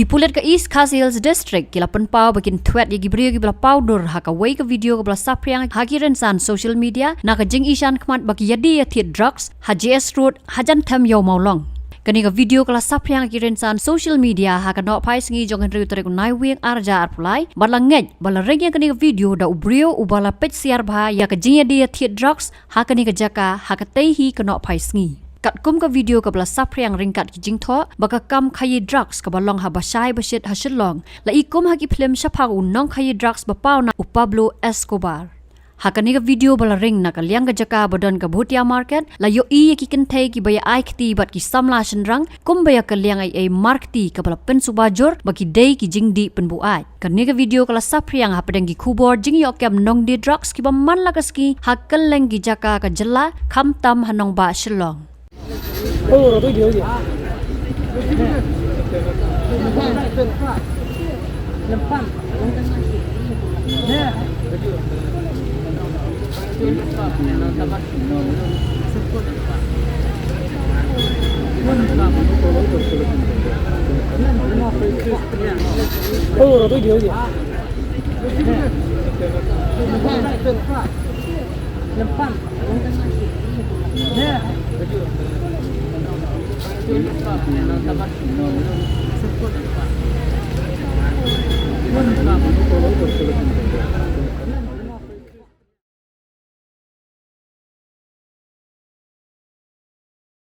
Bagi pulit ke East Coast Hills District, kila penpau bakin thied yagi briew gibla powder haka way ke video gibla sapriang hakiren san social media na ka jing ishan kmat bagi yadi ya thied drugs HJS Road hajan Them Ïewmawlong. Kani ka video kala sapriang hakiren san social media haka no pai singi jong henry utere ko nai wing arja arpulai balangej balareng yang kani ka video da briew ubala pech siar bha ya ka jing yadi ya thied drugs haka ni ka jaka haka tehi ka no pai singi. Kat kum ka video ka bala sapriang ringkat ki jingtho baka kam khayi drugs ka balong ha basai basit ha Shillong la ikum ha ki film shapha unong khayi drugs bapau na Pablo Escobar. Hakani ka video bala ring na ka liang ka jaka badon ka bhutia market la yo i ki kenthai ki baya ai khti bat ki samla shenrang kum baya ka liang ai markti ka bala pen suba jor baki dei ki jingdi penbu ai. Kani ka video kala sapriang ha pedang ki khubor jing yo kem nong di drugs ki ba man la kaski hakal leng ki jaka ka jella kham tam hanong ba Shillong. Oh, tôi điều gì? Oh, tôi điều gì? Sebut.